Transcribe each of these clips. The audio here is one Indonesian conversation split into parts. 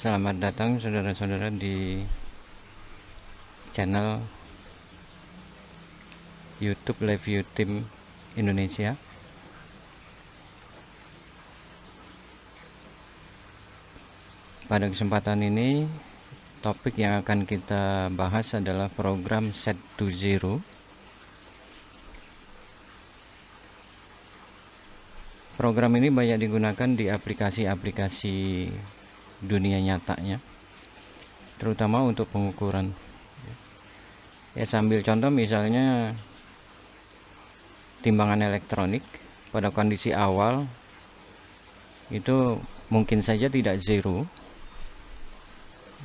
Selamat datang saudara-saudara di channel YouTube Live View Team Indonesia. Pada kesempatan ini, topik yang akan kita bahas adalah program Set to Zero. Program ini banyak digunakan di aplikasi-aplikasi dunia nyatanya, terutama untuk pengukuran. Ya, sambil contoh misalnya timbangan elektronik pada kondisi awal itu mungkin saja tidak zero,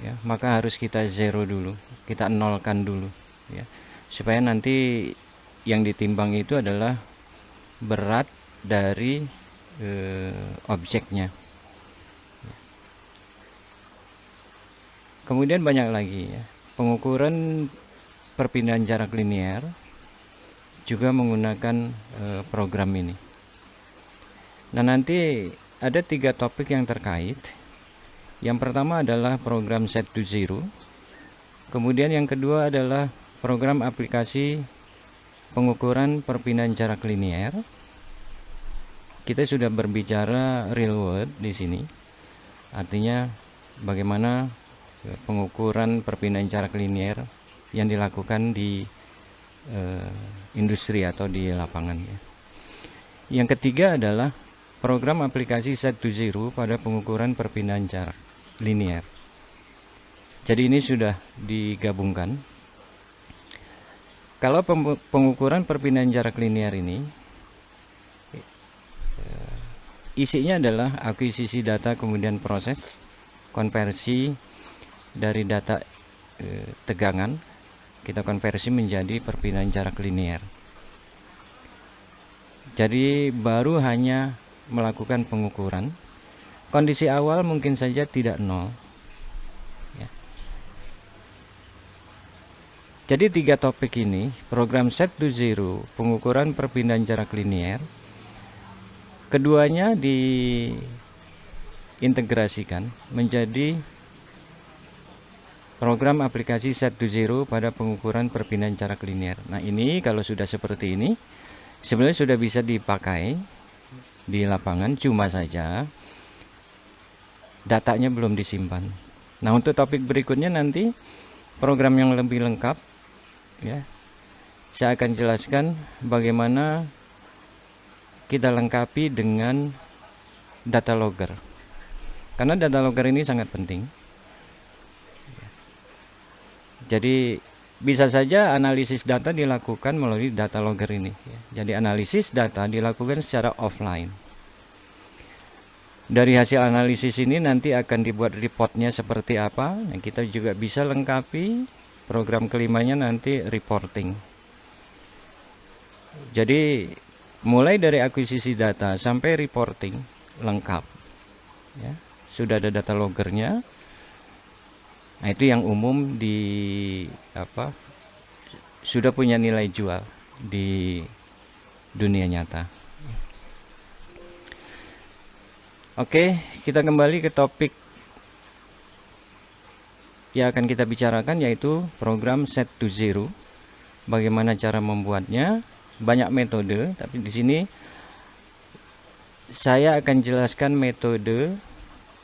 ya, maka harus kita zero dulu, kita nolkan dulu, ya, supaya nanti yang ditimbang itu adalah berat dari objeknya. Kemudian banyak lagi, ya, pengukuran perpindahan jarak linear juga menggunakan program ini. Nah, nanti ada 3 topik yang terkait. Yang pertama adalah program Set to Zero. Kemudian yang kedua adalah program aplikasi pengukuran perpindahan jarak linear. Kita sudah berbicara real world di sini. Artinya bagaimana pengukuran perpindahan jarak linear yang dilakukan di industri atau di lapangan, ya. Yang ketiga adalah program aplikasi Set to Zero pada pengukuran perpindahan jarak linear. Jadi ini sudah digabungkan. Kalau pengukuran perpindahan jarak linear ini isinya adalah akuisisi data, kemudian proses konversi dari data tegangan, kita konversi menjadi perpindahan jarak linear. Jadi baru hanya melakukan pengukuran. Kondisi awal mungkin saja tidak nol, ya. Jadi 3 topik ini, program Set to Zero, pengukuran perpindahan jarak linear, keduanya diintegrasikan menjadi program aplikasi Set to Zero pada pengukuran perpindahan jarak linear. Nah, ini kalau sudah seperti ini sebenarnya sudah bisa dipakai di lapangan, cuma saja datanya belum disimpan. Nah, untuk topik berikutnya nanti program yang lebih lengkap, ya, saya akan jelaskan bagaimana kita lengkapi dengan data logger, karena data logger ini sangat penting. Jadi bisa saja analisis data dilakukan melalui data logger ini, ya. Jadi analisis data dilakukan secara offline. Dari hasil analisis ini nanti akan dibuat reportnya seperti apa. Nah, kita juga bisa lengkapi program kelimanya nanti reporting. Jadi mulai dari akuisisi data sampai reporting lengkap, ya. Sudah ada data loggernya. Nah, itu yang umum sudah punya nilai jual di dunia nyata. Oke, kita kembali ke topik yang akan kita bicarakan, yaitu program Set to Zero. Bagaimana cara membuatnya? Banyak metode, tapi di sini saya akan jelaskan metode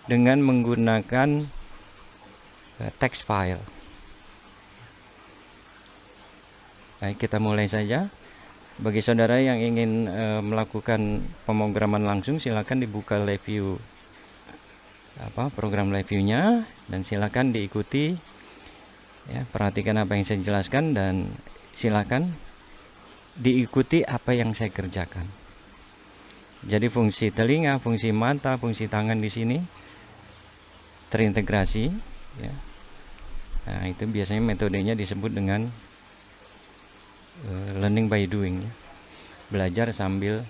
dengan menggunakan text file. Baik, kita mulai saja. Bagi saudara yang ingin melakukan pemrograman langsung, silakan dibuka live view, program live view-nya, dan silakan diikuti, ya, perhatikan apa yang saya jelaskan dan silakan diikuti apa yang saya kerjakan. Jadi fungsi telinga, fungsi mata, fungsi tangan di sini terintegrasi, ya. Nah, itu biasanya metodenya disebut dengan learning by doing, ya. Belajar sambil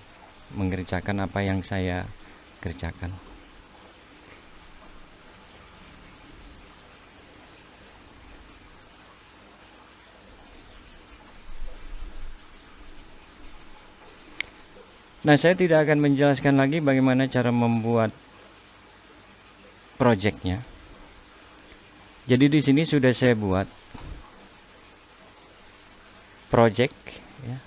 mengerjakan apa yang saya kerjakan. Nah, saya tidak akan menjelaskan lagi bagaimana cara membuat projectnya. Jadi di sini sudah saya buat project ya.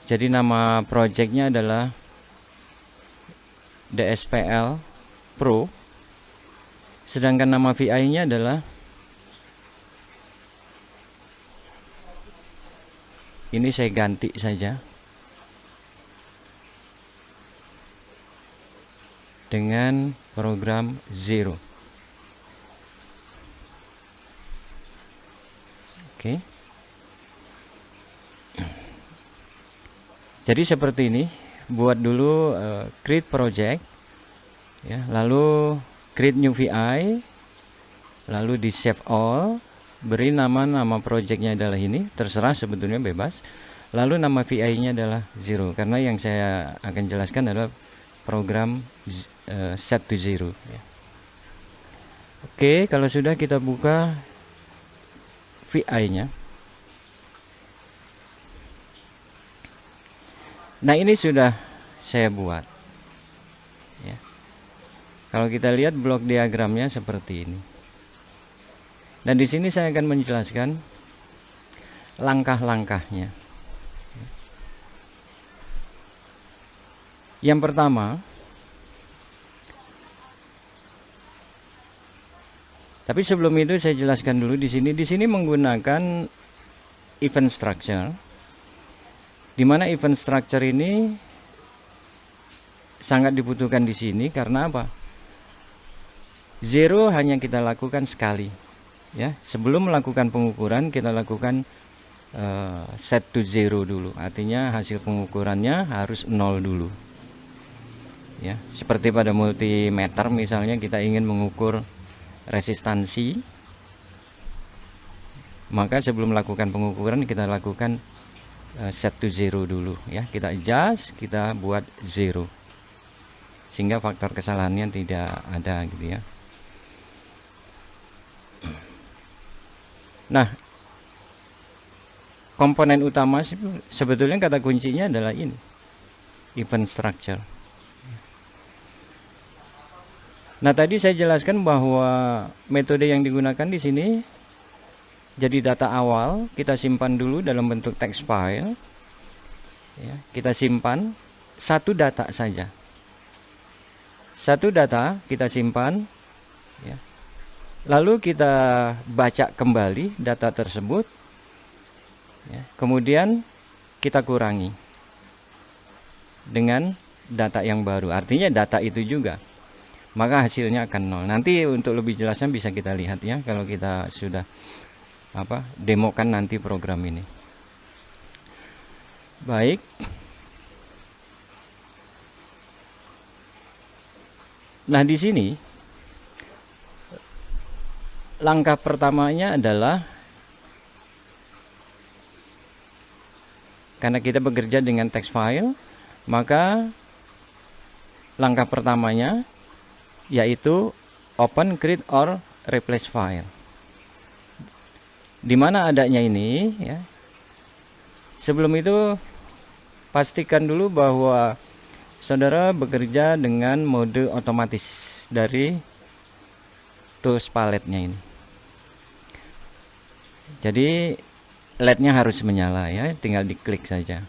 Jadi nama projectnya adalah DSPL Pro, sedangkan nama VI-nya adalah ini, saya ganti saja dengan program Zero. Oke. Jadi seperti ini, buat dulu create project ya, lalu create new VI, lalu di save all, beri nama projectnya adalah ini, terserah sebetulnya bebas. Lalu nama VI-nya adalah Zero, karena yang saya akan jelaskan adalah program set to zero ya. Oke, kalau sudah kita buka VI-nya. Nah, ini sudah saya buat ya. Kalau kita lihat blok diagramnya seperti ini. Dan di sini saya akan menjelaskan langkah-langkahnya. Yang pertama, tapi sebelum itu saya jelaskan dulu di sini. Di sini menggunakan event structure, di mana event structure ini sangat dibutuhkan di sini karena apa? Zero hanya kita lakukan sekali. Ya, sebelum melakukan pengukuran kita lakukan set to zero dulu. Artinya hasil pengukurannya harus 0 dulu. Ya, seperti pada multimeter misalnya kita ingin mengukur resistansi, maka sebelum melakukan pengukuran kita lakukan set to zero dulu ya. Kita adjust, kita buat zero sehingga faktor kesalahannya tidak ada gitu ya. Nah, komponen utama sebetulnya kata kuncinya adalah ini, event structure. Nah, tadi saya jelaskan bahwa metode yang digunakan di sini, jadi data awal kita simpan dulu dalam bentuk text file ya, kita simpan satu data saja, satu data kita simpan ya. Lalu kita baca kembali data tersebut ya, kemudian kita kurangi dengan data yang baru, artinya data itu juga, maka hasilnya akan 0. Nanti untuk lebih jelasnya bisa kita lihat ya, kalau kita sudah demokan nanti program ini. Baik. Nah, di sini langkah pertamanya adalah, karena kita bekerja dengan text file, maka langkah pertamanya yaitu open, create, or replace file. Di mana adanya ini ya. Sebelum itu pastikan dulu bahwa saudara bekerja dengan mode otomatis dari tools paletnya ini. Jadi LED-nya harus menyala ya, tinggal diklik saja.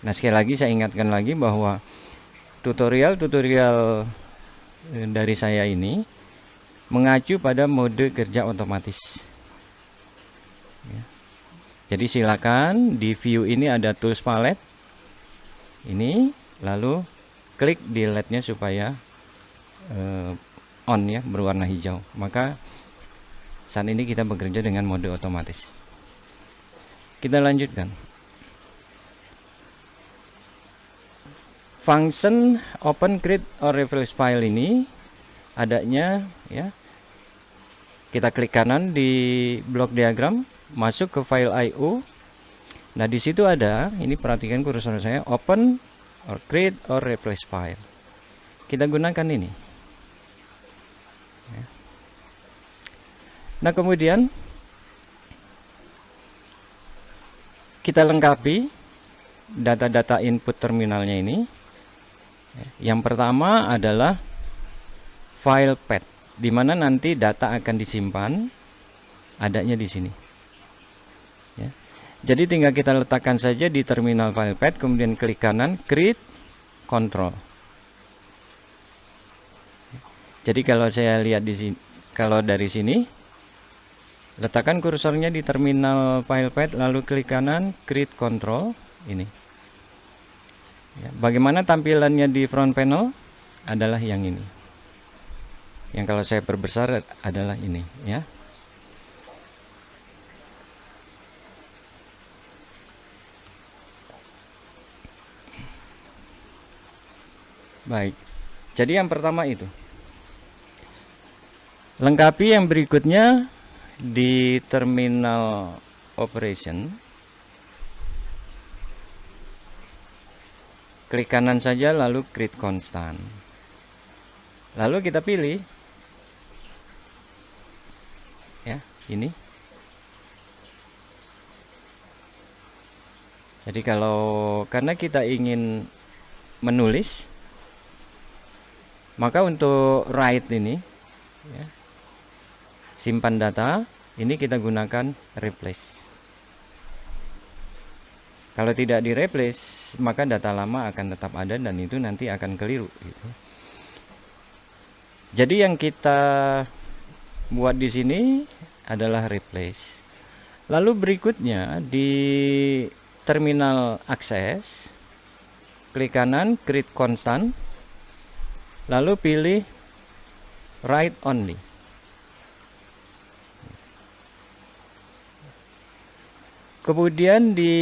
Nah, sekali lagi saya ingatkan lagi bahwa tutorial dari saya ini mengacu pada mode kerja otomatis ya. Jadi silakan di view ini ada tools palette ini, lalu klik di LED-nya supaya on ya, berwarna hijau. Maka saat ini kita bekerja dengan mode otomatis. Kita lanjutkan. Function open, create, or replace file ini adanya ya. Kita klik kanan di blok diagram, masuk ke file IO. Nah, di situ ada, ini perhatikan kursor saya, open or create or replace file. Kita gunakan ini. Ya. Nah, kemudian kita lengkapi data-data input terminalnya ini. Yang pertama adalah file path, di mana nanti data akan disimpan, adanya di sini. Ya. Jadi tinggal kita letakkan saja di terminal file path, kemudian klik kanan, create control. Jadi kalau saya lihat di sini, kalau dari sini, letakkan kursornya di terminal file path, lalu klik kanan, create control, ini. Ya, bagaimana tampilannya di front panel adalah yang ini. Yang kalau saya perbesar adalah ini, ya. Baik. Jadi yang pertama itu. Lengkapi yang berikutnya di terminal operation. Klik kanan saja lalu create constant. Lalu kita pilih ya, ini. Jadi karena kita ingin menulis, maka untuk write ini ya, simpan data, ini kita gunakan replace. Kalau tidak di replace, maka data lama akan tetap ada dan itu nanti akan keliru gitu. Jadi yang kita buat di sini adalah replace. Lalu berikutnya di terminal akses, klik kanan, create constant, lalu pilih write only. Kemudian di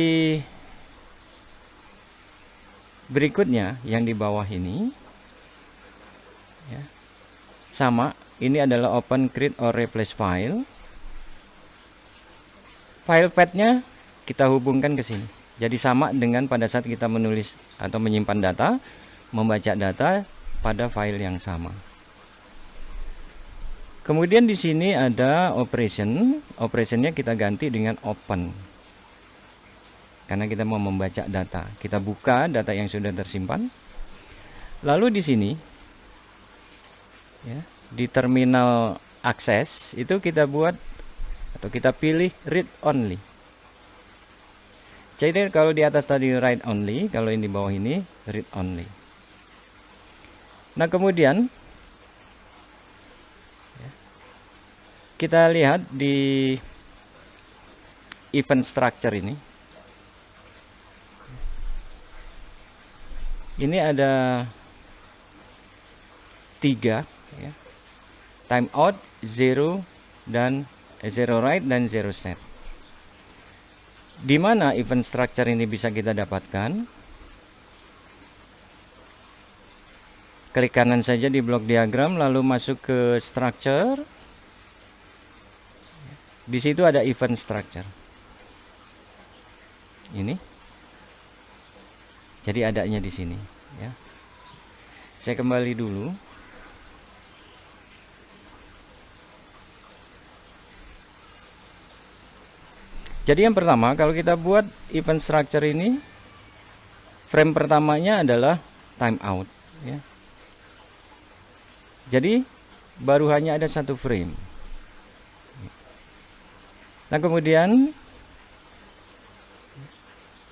berikutnya yang di bawah ini ya, sama, ini adalah open, create or replace file. File path-nya kita hubungkan ke sini. Jadi sama dengan pada saat kita menulis atau menyimpan data, membaca data pada file yang sama. Kemudian di sini ada operation, operationnya kita ganti dengan open. Karena kita mau membaca data, kita buka data yang sudah tersimpan. Lalu di sini, ya, di terminal akses itu kita buat atau kita pilih read only. Jadi kalau di atas tadi write only, kalau ini di bawah ini read only. Nah kemudian ya, kita lihat di event structure ini. Ini ada 3 ya. Timeout, zero dan zero write dan zero set. Di mana event structure ini bisa kita dapatkan? Klik kanan saja di blok diagram lalu masuk ke structure. Di situ ada event structure. Ini. Jadi adanya di sini ya. Saya kembali dulu. Jadi yang pertama, kalau kita buat event structure ini, frame pertamanya adalah timeout ya. Jadi baru hanya ada satu frame. Nah kemudian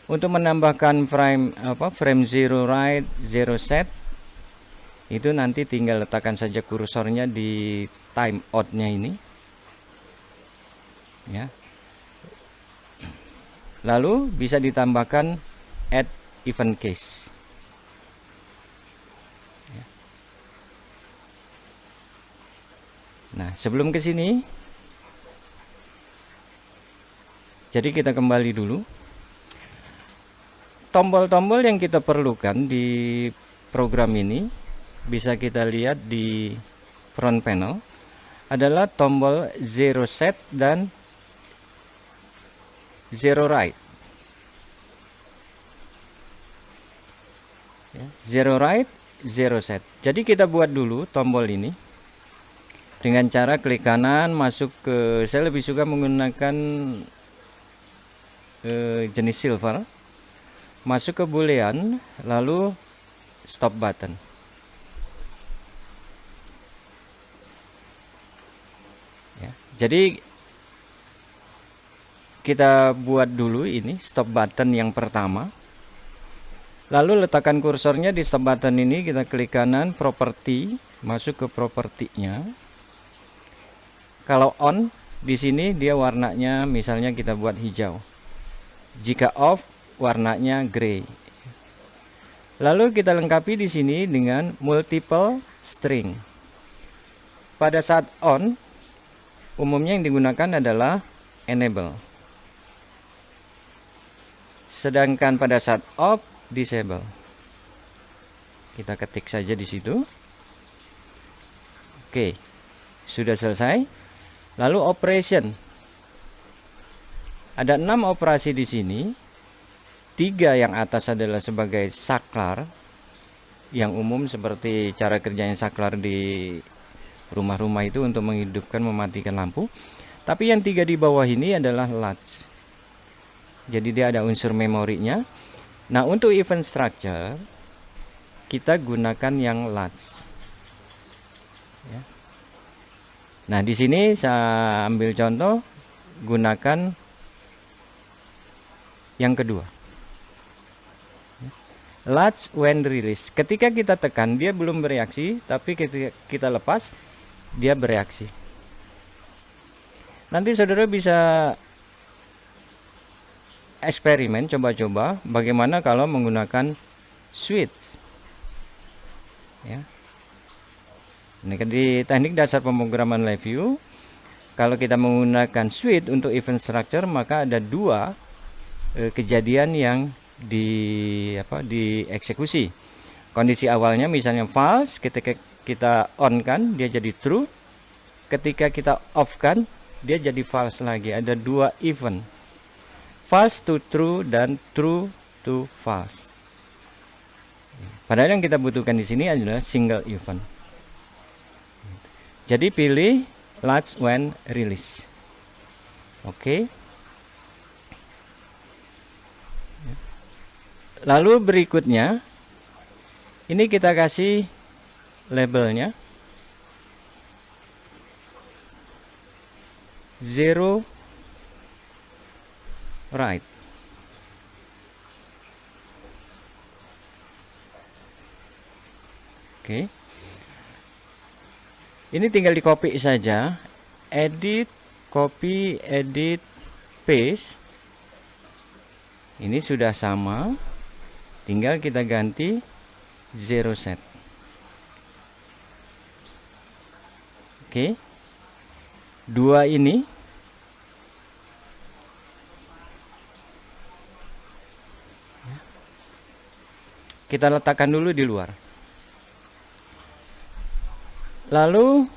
untuk menambahkan frame zero write, zero set, itu nanti tinggal letakkan saja kursornya di timeout-nya ini. Ya. Lalu bisa ditambahkan add event case. Ya. Nah, sebelum ke sini, jadi kita kembali dulu. Tombol-tombol yang kita perlukan di program ini bisa kita lihat di front panel adalah tombol zero set dan zero write. Zero write, zero set. Jadi kita buat dulu tombol ini dengan cara klik kanan masuk ke, saya lebih suka menggunakan jenis silver. Masuk ke boolean lalu stop button. Jadi kita buat dulu ini stop button yang pertama. Lalu letakkan kursornya di stop button ini, kita klik kanan, properti, masuk ke propertinya. Kalau on, di sini dia warnanya misalnya kita buat hijau. Jika off, warnanya gray. Lalu kita lengkapi di sini dengan multiple string. Pada saat on, umumnya yang digunakan adalah enable. Sedangkan pada saat off, disable. Kita ketik saja di situ. Oke, sudah selesai. Lalu operation. Ada 6 operasi di sini. 3 yang atas adalah sebagai saklar, yang umum seperti cara kerjanya saklar di rumah-rumah itu untuk menghidupkan, mematikan lampu. Tapi yang 3 di bawah ini adalah latch. Jadi dia ada unsur memorinya. Nah, untuk event structure kita gunakan yang latch. Ya. Nah, di sini saya ambil contoh, gunakan yang kedua. Latch when release. Ketika kita tekan dia belum bereaksi, tapi ketika kita lepas dia bereaksi. Nanti saudara bisa eksperimen, coba-coba bagaimana kalau menggunakan switch. Ya. Ini kan di teknik dasar pemrograman LabVIEW, kalau kita menggunakan switch untuk event structure, maka ada 2 kejadian yang dieksekusi. Kondisi awalnya misalnya false, ketika kita on kan dia jadi true, ketika kita off kan dia jadi false lagi. Ada 2 event, false to true dan true to false. Padahal yang kita butuhkan di sini adalah single event. Jadi pilih latch when release. Oke. Lalu berikutnya ini kita kasih labelnya 0 right. Oke. Ini tinggal di copy saja, edit, copy, edit, paste. Ini sudah sama, tinggal kita ganti 0 set. Oke. 2 ini kita letakkan dulu di luar. Lalu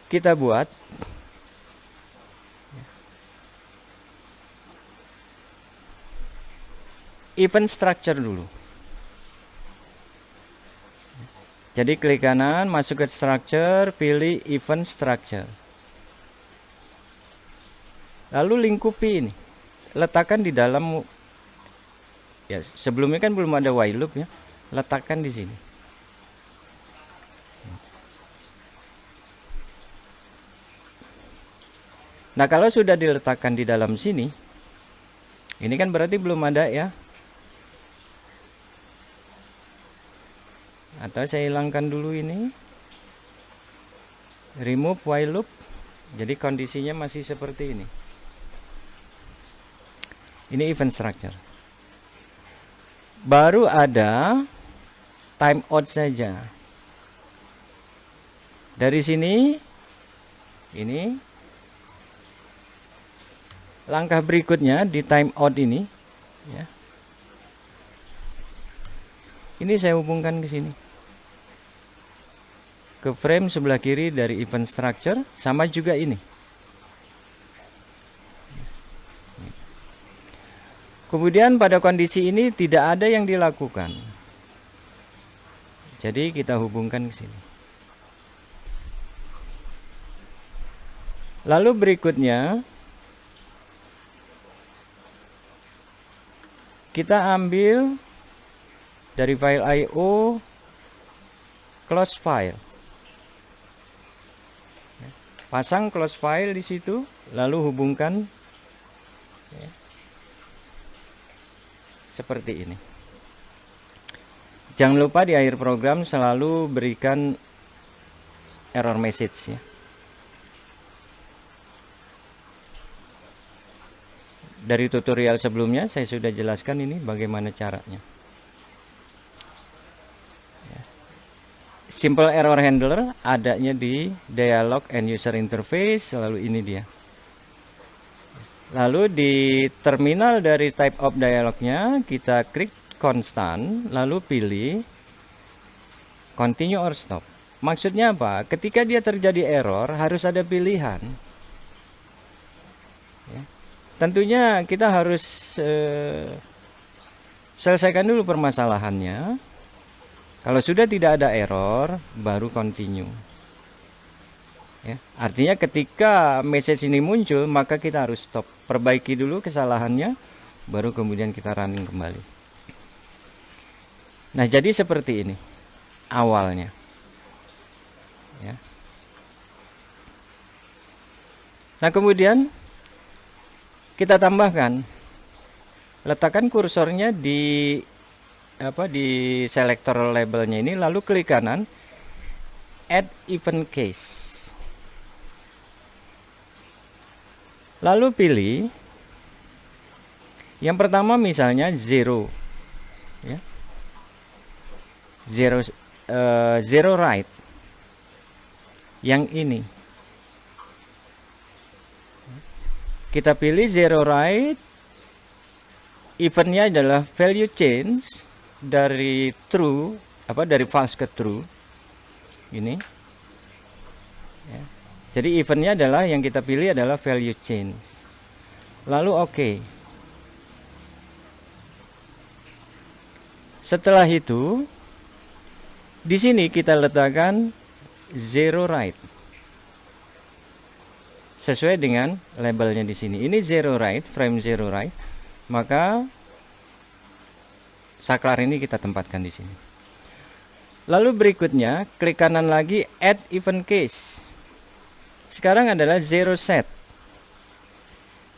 kita buat event structure dulu. Jadi klik kanan, masuk ke structure, pilih event structure. Lalu lingkupi ini, letakkan di dalam. Ya, sebelumnya kan belum ada while loop ya, letakkan di sini. Nah, kalau sudah diletakkan di dalam sini, ini kan berarti belum ada ya. Atau saya hilangkan dulu ini. Remove while loop. Jadi kondisinya masih seperti ini. Ini event structure. Baru ada timeout saja. Dari sini, ini langkah berikutnya di timeout ini, ya. Ini saya hubungkan ke sini, ke frame sebelah kiri dari event structure, sama juga ini. Kemudian pada kondisi ini tidak ada yang dilakukan, jadi kita hubungkan ke sini. Lalu berikutnya kita ambil dari file IO, close file. Pasang close file di situ, lalu hubungkan ya, seperti ini. Jangan lupa di akhir program selalu berikan error message ya. Dari tutorial sebelumnya saya sudah jelaskan ini bagaimana caranya. Simple error handler adanya di dialog and user interface, lalu ini dia. Lalu di terminal dari type of dialognya kita klik constant, lalu pilih continue or stop. Maksudnya apa? Ketika dia terjadi error harus ada pilihan. Ya. Tentunya kita harus selesaikan dulu permasalahannya. Kalau sudah tidak ada error, baru continue. Ya, artinya ketika message ini muncul, maka kita harus stop, perbaiki dulu kesalahannya, baru kemudian kita running kembali. Nah, jadi seperti ini awalnya. Ya. Nah, kemudian kita tambahkan, letakkan kursornya di selektor labelnya ini, lalu klik kanan, add event case. Lalu pilih yang pertama misalnya zero, ya. Zero right. Yang ini kita pilih zero right. Eventnya adalah value change dari true, dari false ke true. Ini. Ya. Jadi eventnya adalah yang kita pilih adalah value change. Lalu oke. Setelah itu di sini kita letakkan zero right. Sesuai dengan labelnya di sini. Ini zero right, frame zero right. Maka saklar ini kita tempatkan di sini. Lalu berikutnya klik kanan lagi, add event case. Sekarang adalah zero set.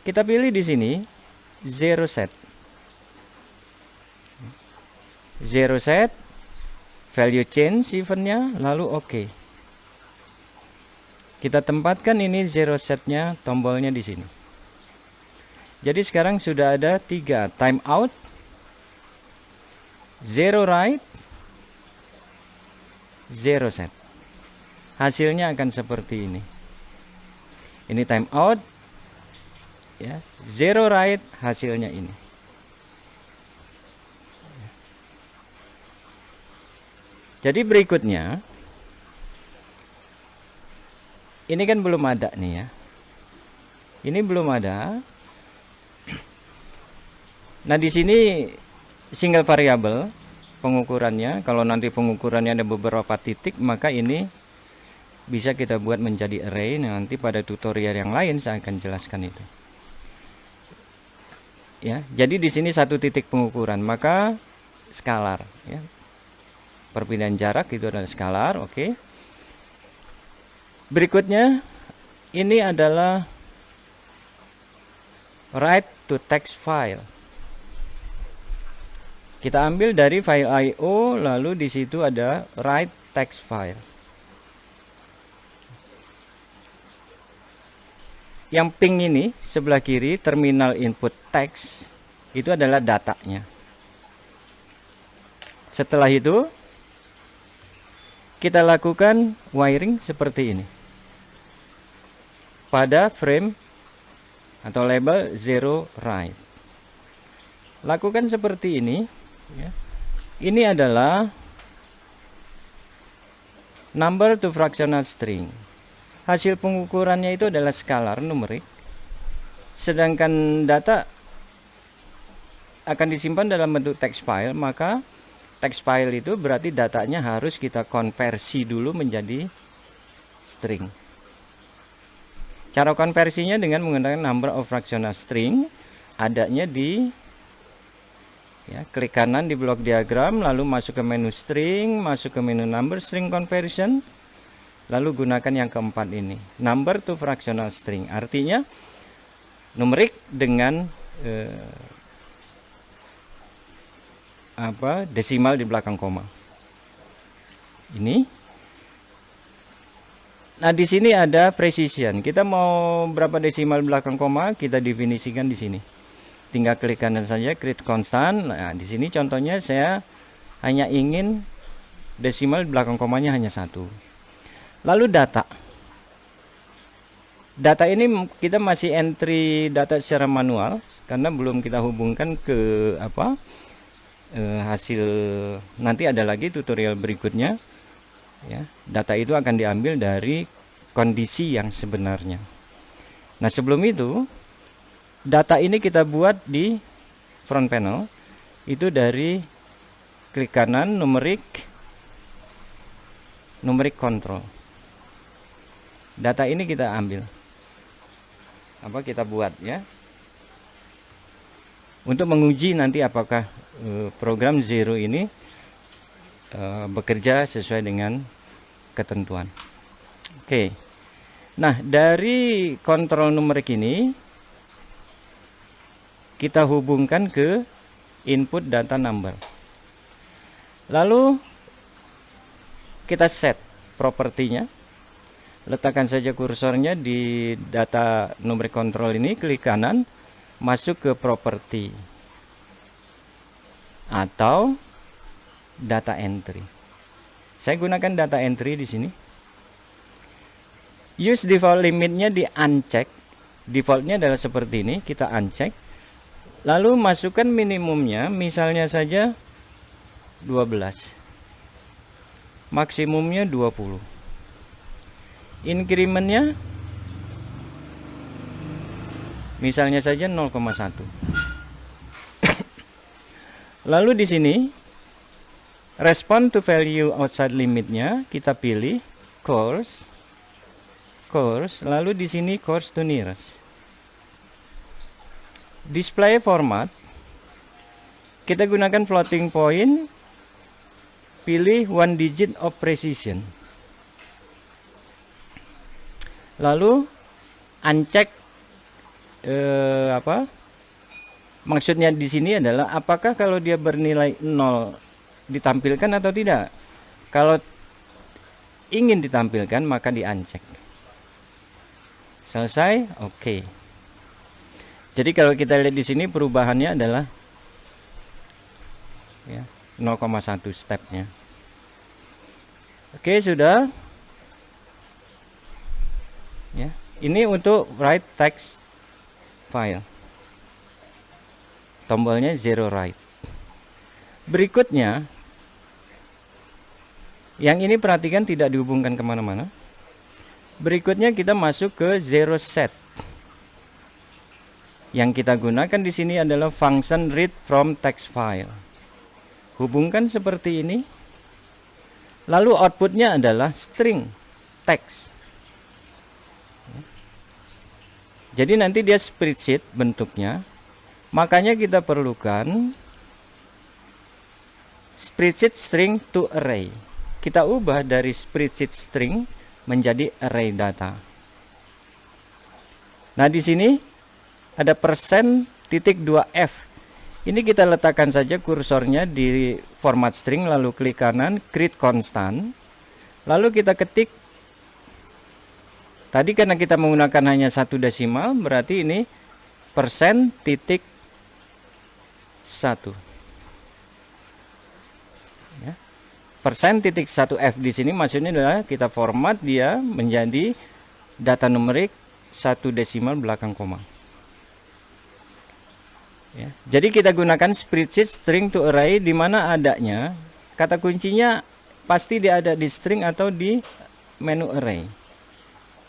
Kita pilih di sini zero set. Zero set, value change eventnya, lalu oke. Kita tempatkan ini zero setnya, tombolnya di sini. Jadi sekarang sudah ada 3 timeout, zero right, zero set. Hasilnya akan seperti ini. Ini timeout, ya, zero right, hasilnya ini. Jadi berikutnya, ini kan belum ada nih ya. Ini belum ada. Nah di sini single variable pengukurannya. Kalau nanti pengukurannya ada beberapa titik, maka ini bisa kita buat menjadi array. Nanti pada tutorial yang lain saya akan jelaskan itu. Ya, jadi di sini 1 titik pengukuran, maka skalar. Ya. Perpindahan jarak itu adalah skalar, oke. Berikutnya ini adalah write to text file. Kita ambil dari file IO, lalu di situ ada write text file. Yang pink ini sebelah kiri terminal input text itu adalah datanya. Setelah itu kita lakukan wiring seperti ini pada frame atau label zero right. Lakukan seperti ini ya. Ini adalah number to fractional string. Hasil pengukurannya itu adalah skalar numerik. Sedangkan data akan disimpan dalam bentuk text file, maka text file itu berarti datanya harus kita konversi dulu menjadi string. Cara konversinya dengan menggunakan number of fractional string, adanya di klik kanan di blok diagram, lalu masuk ke menu string, masuk ke menu number string conversion, lalu gunakan yang keempat ini, number to fractional string, artinya numerik dengan desimal di belakang koma. Ini. Nah, di sini ada precision. Kita mau berapa desimal belakang koma, kita definisikan di sini. Tinggal klik kanan saja, create constant. Nah, di sini contohnya saya hanya ingin desimal belakang komanya hanya 1. Lalu data. Data ini kita masih entry data secara manual karena belum kita hubungkan ke hasil. Nanti ada lagi tutorial berikutnya. Ya, data itu akan diambil dari kondisi yang sebenarnya. Nah, sebelum itu data ini kita buat di front panel itu dari klik kanan numerik control. Data ini kita ambil, kita buat ya, untuk menguji nanti apakah program Zero ini bekerja sesuai dengan ketentuan. Oke. Nah, dari kontrol numerik ini kita hubungkan ke input data number. Lalu kita set propertinya. Letakkan saja kursornya di data numerik control ini, klik kanan, masuk ke properti atau data entry. Saya gunakan data entry di sini. Use default limitnya di uncheck. Defaultnya adalah seperti ini, kita uncheck. Lalu masukkan minimumnya, misalnya saja 12. Maksimumnya 20. Incrementnya misalnya saja 0,1. Lalu di sini respond to value outside limitnya kita pilih coarse, lalu di sini coarse to nearest. Display format kita gunakan floating point, pilih 1 digit of precision. Lalu uncheck maksudnya di sini adalah apakah kalau dia bernilai 0 ditampilkan atau tidak. Kalau ingin ditampilkan maka di uncheck. Selesai, oke. Jadi kalau kita lihat di sini perubahannya adalah ya, 0,1 stepnya. Oke, sudah. Ya, ini untuk write text file. Tombolnya zero write. Berikutnya, yang ini perhatikan tidak dihubungkan kemana-mana. Berikutnya kita masuk ke zero set. Yang kita gunakan di sini adalah function read from text file. Hubungkan seperti ini. Lalu outputnya adalah string text. Jadi nanti dia spreadsheet bentuknya. Makanya kita perlukan spreadsheet string to array. Kita ubah dari spreadsheet string menjadi array data. Nah, di sini ada %.2f. Ini kita letakkan saja kursornya di format string, lalu klik kanan, create constant. Lalu kita ketik. Tadi karena kita menggunakan hanya 1 desimal, berarti ini %.1. Ya. %.1f di sini maksudnya adalah kita format dia menjadi data numerik 1 desimal belakang koma. Ya. Jadi kita gunakan spreadsheet string to array, di mana adanya kata kuncinya pasti dia ada di string atau di menu array.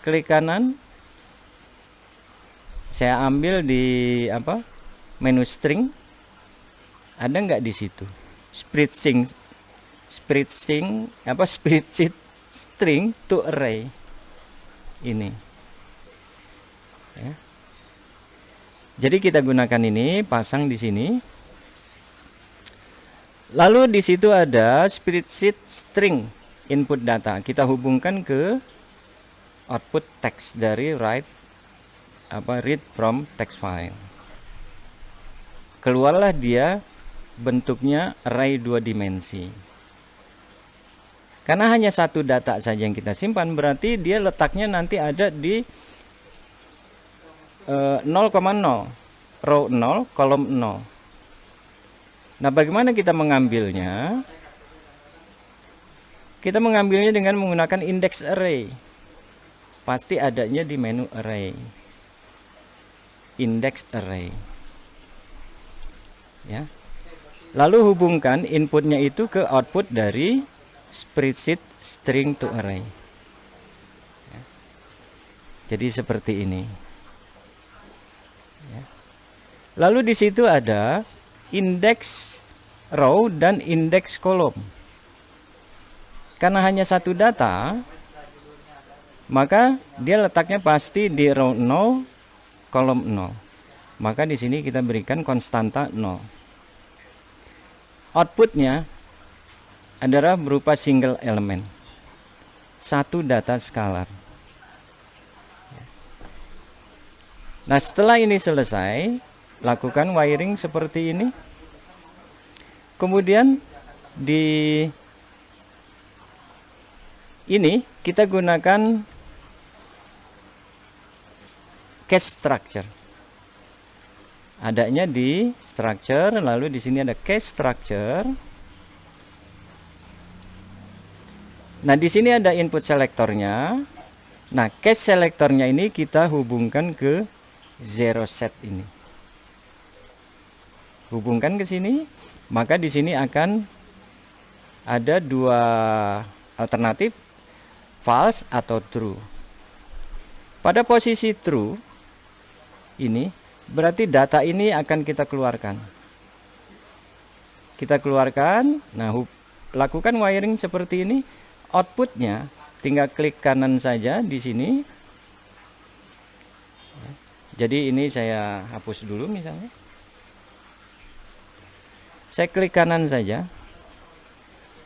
Klik kanan, saya ambil di menu string, ada nggak di situ spreadsheet string to array ini ya. Jadi kita gunakan ini, pasang di sini. Lalu di situ ada spreadsheet string input data, kita hubungkan ke output teks dari read from text file. Keluarlah dia bentuknya array 2 dimensi. Karena hanya satu data saja yang kita simpan, berarti dia letaknya nanti ada di 0,0, row 0, kolom 0. Nah, bagaimana kita mengambilnya? Kita mengambilnya dengan menggunakan index array. Pasti adanya di menu array. Index array. Ya. Lalu hubungkan inputnya itu ke output dari spreadsheet string to array. Ya. Jadi seperti ini. Ya. Lalu di situ ada index row dan index kolom. Karena hanya satu data, maka dia letaknya pasti di row 0, kolom 0. Maka di sini kita berikan konstanta 0. Outputnya adalah berupa single element, satu data skalar. Nah, setelah ini selesai, lakukan wiring seperti ini. Kemudian di ini kita gunakan case structure. Adanya di structure, lalu di sini ada case structure. Nah, di sini ada input selektornya. Nah, case selektornya ini kita hubungkan ke zero set ini. Hubungkan ke sini, maka di sini akan ada dua alternatif, false atau true. Pada posisi true ini berarti data ini akan kita keluarkan. Kita keluarkan. Nah, lakukan wiring seperti ini. Outputnya tinggal klik kanan saja di sini. Jadi ini saya hapus dulu misalnya. Saya klik kanan saja.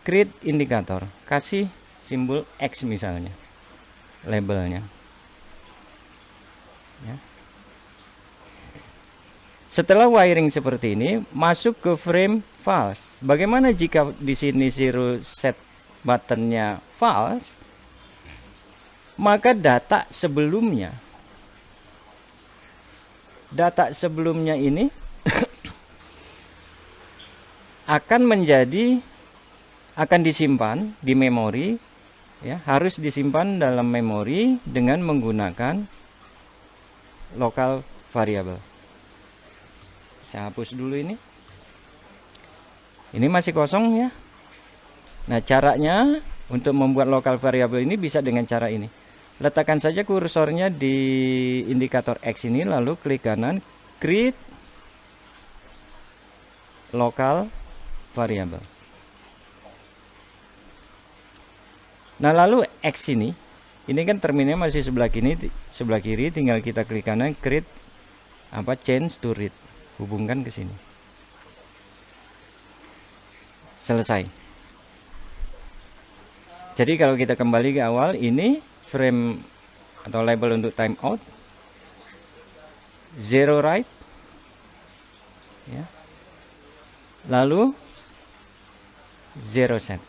Create indikator. Kasih simbol X misalnya. Labelnya. Ya. Setelah wiring seperti ini, masuk ke frame false. Bagaimana jika di sini zero set buttonnya false? Maka data sebelumnya ini akan disimpan di memori, ya, harus disimpan dalam memori dengan menggunakan local variable. Saya hapus dulu ini. Ini masih kosong ya. Nah, caranya untuk membuat local variable ini bisa dengan cara ini. Letakkan saja kursornya di indikator X ini, lalu klik kanan, create local variable. Nah, lalu X ini kan terminalnya masih sebelah kiri, tinggal kita klik kanan, create change to read. Hubungkan ke sini. Selesai. Jadi kalau kita kembali ke awal, ini frame atau label untuk timeout, zero write, ya. Lalu zero set.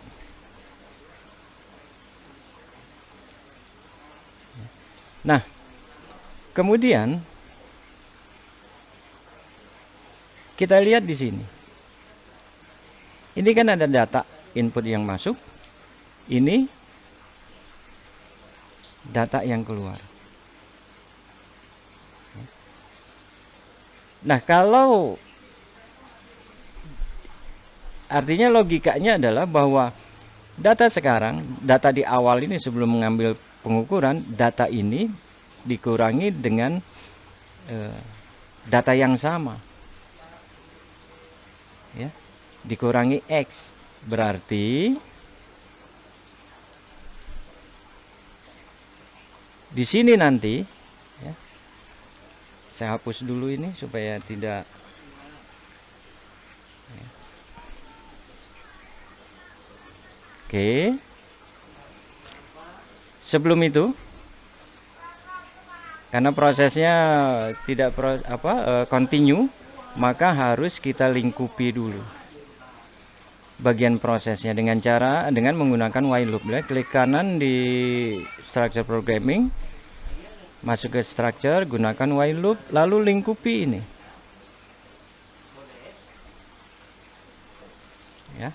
Nah, kemudian kita lihat di sini. Ini kan ada data input yang masuk. Ini data yang keluar. Nah, kalau artinya logikanya adalah bahwa data sekarang, data di awal ini sebelum mengambil pengukuran, data ini dikurangi dengan data yang sama. Ya, dikurangi X, berarti di sini nanti, ya, saya hapus dulu ini supaya tidak, ya. Oke, Sebelum itu, karena prosesnya tidak continue, maka harus kita lingkupi dulu bagian prosesnya dengan menggunakan while loop. Klik kanan di structure programming, masuk ke structure, gunakan while loop, lalu lingkupi ini. Ya.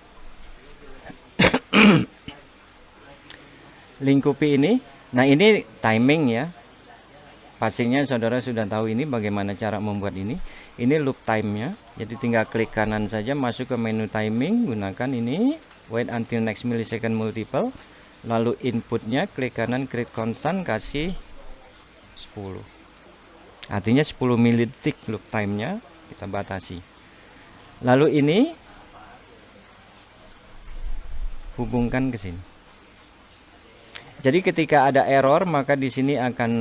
Lingkupi ini. Nah, ini timing ya. Pastinya saudara sudah tahu ini bagaimana cara membuat ini. Ini loop time-nya. Jadi tinggal klik kanan saja, masuk ke menu timing, gunakan ini, wait until next millisecond multiple. Lalu inputnya klik kanan, create constant, kasih 10. Artinya 10 milidetik loop time-nya kita batasi. Lalu ini hubungkan ke sini. Jadi ketika ada error, maka di sini akan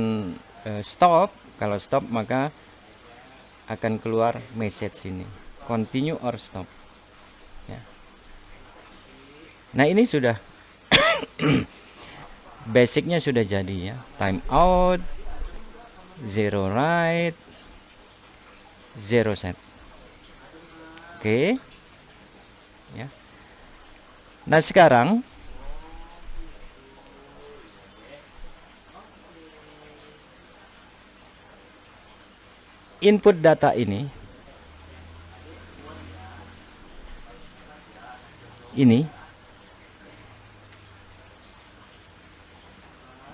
stop. Kalau stop, maka akan keluar message ini, continue or stop. Ya. Nah, ini sudah basicnya sudah jadi ya. Time out, zero write, zero set. Oke. Ya. Nah, sekarang input data ini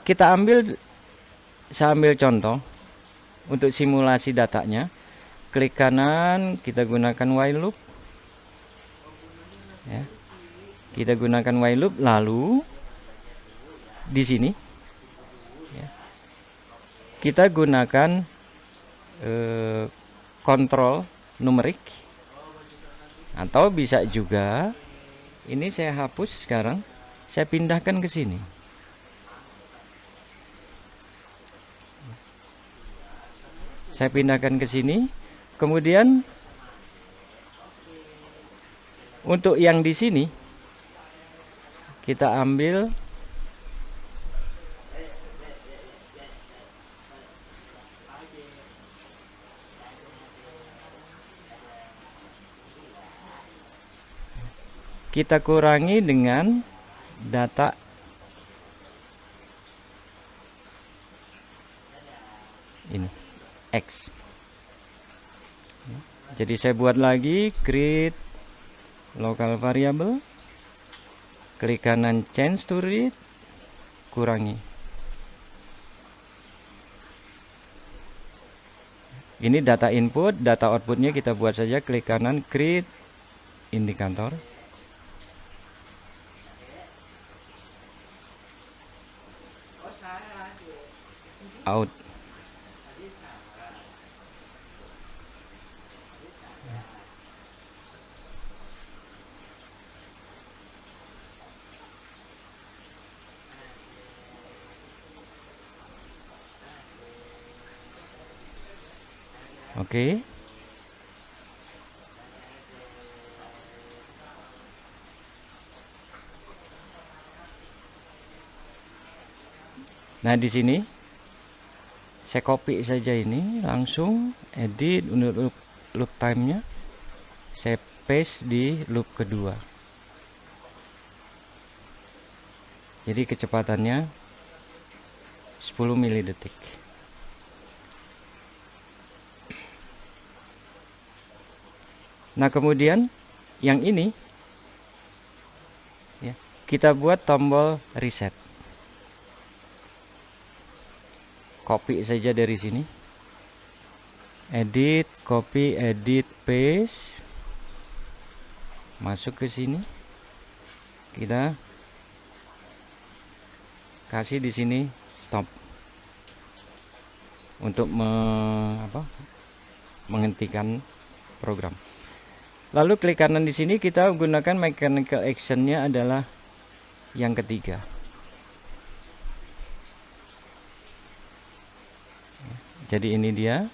kita saya ambil contoh untuk simulasi datanya. Klik kanan, kita gunakan while loop ya. Kita gunakan while loop, lalu di sini ya, kita gunakan kontrol numerik, atau bisa juga ini saya hapus sekarang, saya pindahkan ke sini. Saya pindahkan ke sini. Kemudian untuk yang di sini kita ambil kita kurangi dengan data ini X. Jadi saya buat lagi, create local variable, klik kanan change to read, kurangi. Ini data input, data outputnya kita buat saja, klik kanan create indikator. Out. Oke. Nah, di sini saya copy saja ini, langsung edit untuk loop time-nya. Saya paste di loop kedua. Jadi kecepatannya 10 milidetik. Nah, kemudian yang ini ya, kita buat tombol reset. Copy saja dari sini. Edit, copy, edit, paste. Masuk ke sini. Kita kasih di sini stop. Untuk menghentikan program. Lalu klik kanan di sini, kita gunakan mechanical action-nya adalah yang ketiga. Jadi ini dia,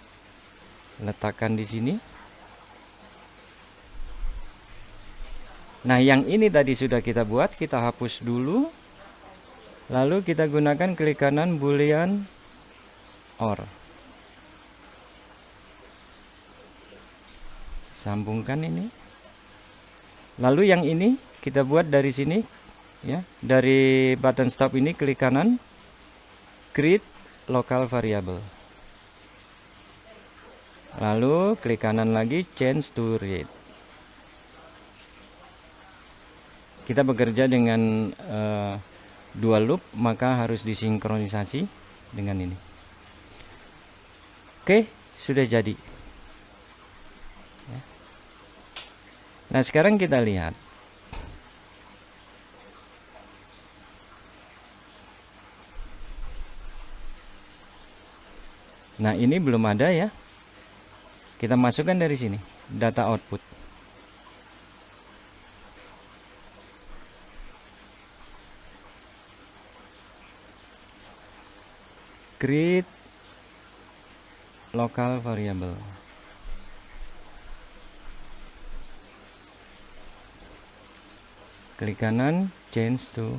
letakkan di sini. Nah, yang ini tadi sudah kita buat, kita hapus dulu. Lalu kita gunakan klik kanan boolean OR. Sambungkan ini. Lalu yang ini kita buat dari sini ya, dari button stop ini klik kanan create local variable. Lalu klik kanan lagi change to read. Kita bekerja dengan dual loop, maka harus disinkronisasi dengan ini. Oke, sudah jadi. Nah, sekarang kita lihat. Nah, ini belum ada ya. Kita masukkan dari sini, data output. Create local variable. Klik kanan, change to.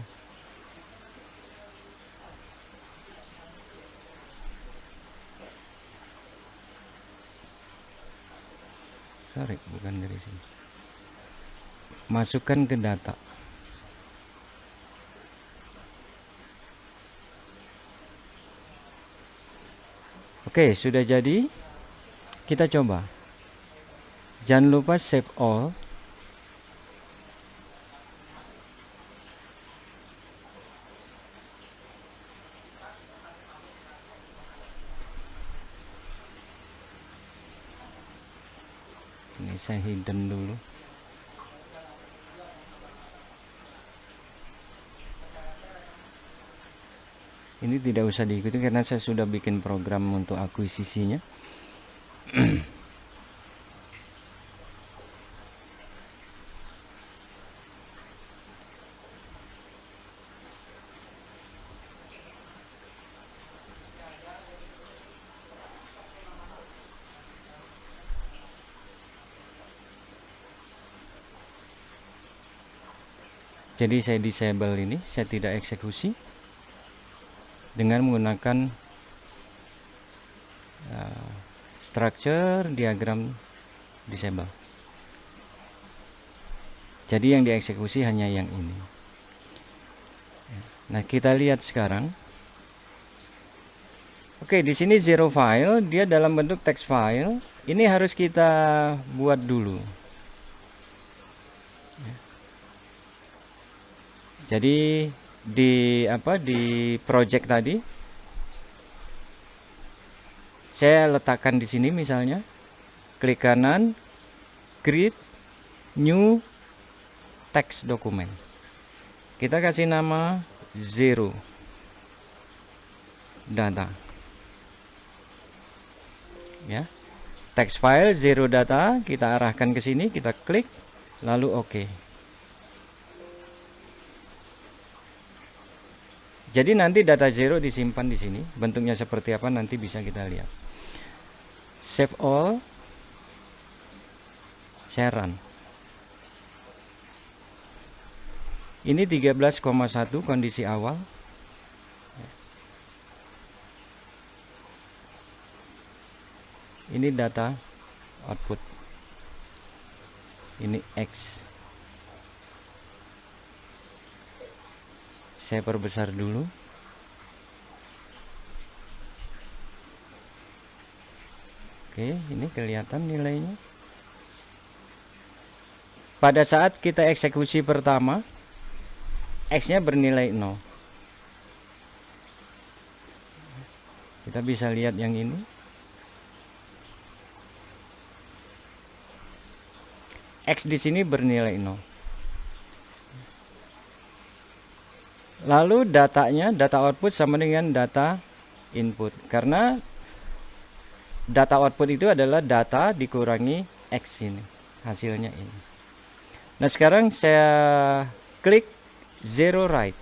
Sorry, bukan dari sini. Masukkan ke data. Oke, sudah jadi. Kita coba. Jangan lupa save all. Ini saya hidden dulu. Ini tidak usah diikuti karena saya sudah bikin program untuk akuisisinya. Jadi saya disable ini, saya tidak eksekusi dengan menggunakan structure diagram disable. Jadi yang dieksekusi hanya yang ini. Nah, kita lihat sekarang. Oke, di sini zero file, dia dalam bentuk text file. Ini harus kita buat dulu. Jadi di project tadi saya letakkan di sini misalnya, klik kanan create new text document. Kita kasih nama zero data. Ya. Text file zero data kita arahkan ke sini, kita klik lalu oke. Jadi nanti data zero disimpan di sini. Bentuknya seperti apa nanti bisa kita lihat. Save all. Saya run. Ini 13,1 kondisi awal. Ini data output. Ini X. Saya perbesar dulu. Oke, ini kelihatan nilainya. Pada saat kita eksekusi pertama, X-nya bernilai 0. Kita bisa lihat yang ini. X di sini bernilai 0. Lalu datanya, data output sama dengan data input. Karena data output itu adalah data dikurangi X ini. Hasilnya ini. Nah, sekarang saya klik zero write.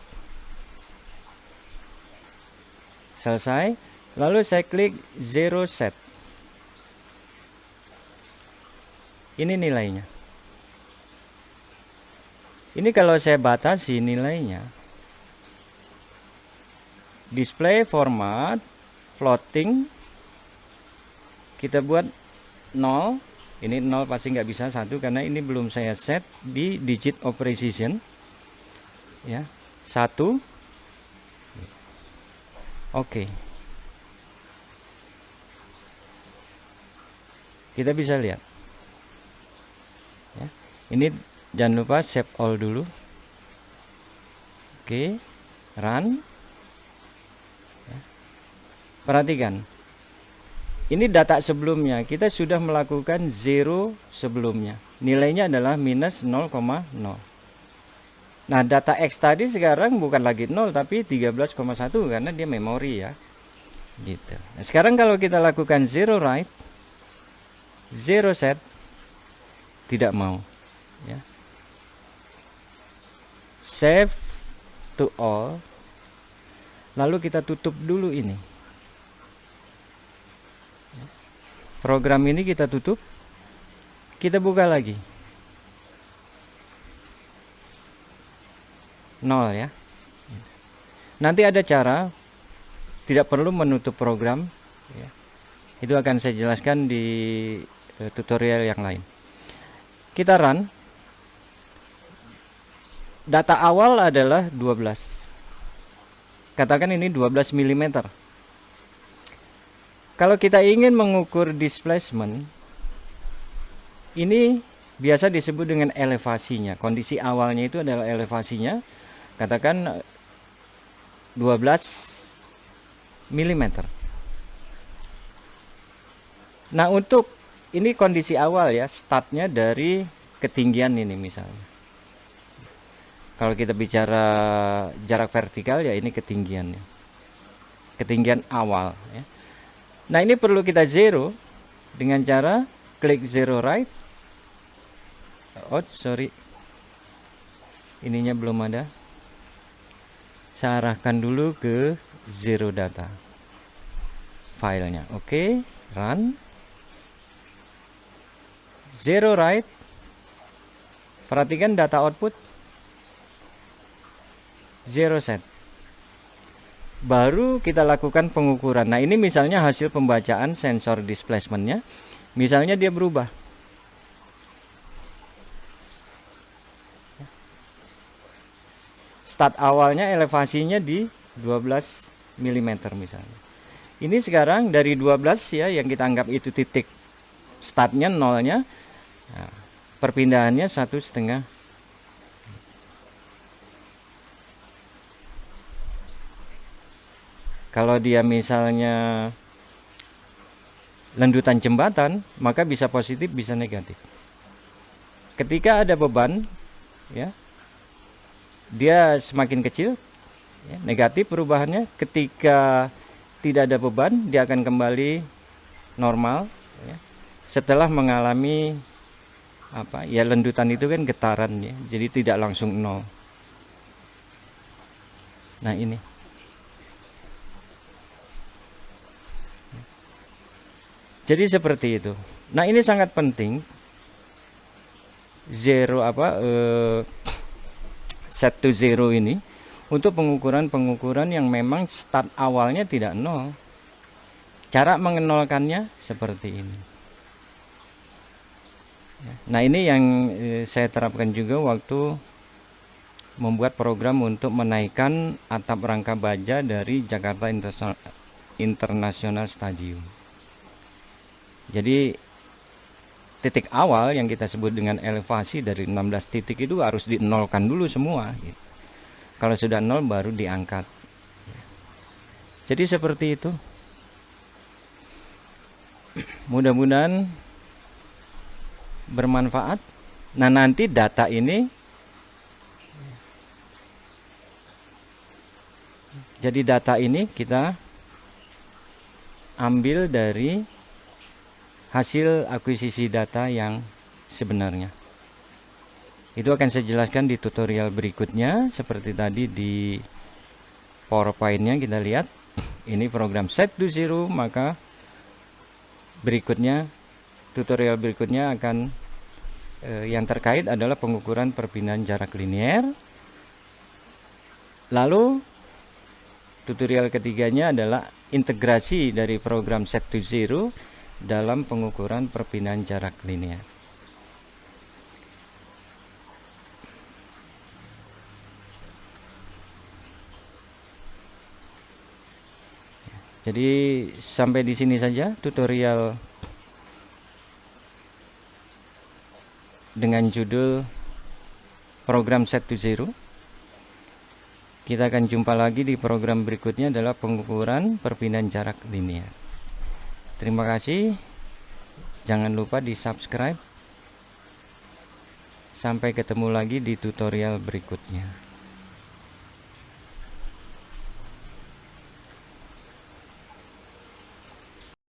Selesai. Lalu saya klik zero set. Ini nilainya. Ini kalau saya batasi nilainya, display format floating, kita buat 0. Ini 0 pasti nggak bisa 1 karena ini belum saya set di digit of precision ya. 1. Oke. Kita bisa lihat ya. Ini jangan lupa save all dulu. Oke, run ya. Perhatikan, ini data sebelumnya kita sudah melakukan 0 sebelumnya, nilainya adalah minus 0,0. Nah, data X tadi sekarang bukan lagi 0 tapi 13,1 karena dia memori ya gitu. Nah, sekarang kalau kita lakukan 0 write, 0 set, tidak mau ya. Save to all, lalu kita tutup dulu ini program ini, kita tutup, kita buka lagi 0 ya. Nanti ada cara, tidak perlu menutup program ya. Itu akan saya jelaskan di tutorial yang lain. Kita run. Data awal adalah 12. Katakan ini 12 mm. Kalau kita ingin mengukur displacement, ini biasa disebut dengan elevasinya. Kondisi awalnya itu adalah elevasinya. Katakan 12 mm. Nah, untuk ini kondisi awal ya, startnya dari ketinggian ini misalnya. Kalau kita bicara jarak vertikal ya ini ketinggiannya, ketinggian awal ya. Nah, ini perlu kita zero dengan cara klik zero right. Oh sorry, ininya belum ada. Saya arahkan dulu ke zero data filenya. Oke, run. Zero right. Perhatikan data output 0 set. Baru kita lakukan pengukuran. Nah, ini misalnya hasil pembacaan sensor displacementnya. Misalnya dia berubah. Start awalnya elevasinya di 12 mm misalnya. Ini sekarang dari 12 ya, yang kita anggap itu titik startnya, nolnya. Nah, perpindahannya 1,5. Kalau dia misalnya lendutan jembatan, maka bisa positif, bisa negatif. Ketika ada beban, ya, dia semakin kecil, ya, negatif perubahannya. Ketika tidak ada beban, dia akan kembali normal. Ya. Setelah mengalami ya, lendutan itu kan getaran, ya, jadi tidak langsung nol. Nah, ini. Jadi seperti itu. Nah, ini sangat penting. Set to zero ini untuk pengukuran yang memang start awalnya tidak nol. Cara mengenolkannya seperti ini. Nah, ini yang saya terapkan juga waktu membuat program untuk menaikkan atap rangka baja dari Jakarta International Stadium. Jadi titik awal yang kita sebut dengan elevasi dari 16 titik itu harus dinolkan dulu semua gitu. Kalau sudah nol baru diangkat. Jadi seperti itu. Mudah-mudahan bermanfaat. Nah, nanti data ini, jadi data ini kita ambil dari hasil akuisisi data yang sebenarnya. Itu akan saya jelaskan di tutorial berikutnya. Seperti tadi di PowerPoint-nya kita lihat, ini program set to zero, maka berikutnya, tutorial berikutnya akan yang terkait adalah pengukuran perpindahan jarak linier. Lalu tutorial ketiganya adalah integrasi dari program Set to Zero dalam pengukuran perpindahan jarak linear. Jadi sampai di sini saja tutorial dengan judul program Set to Zero. Kita akan jumpa lagi di program berikutnya adalah pengukuran perpindahan jarak linear. Terima kasih. Jangan lupa di subscribe. Sampai ketemu lagi di tutorial berikutnya.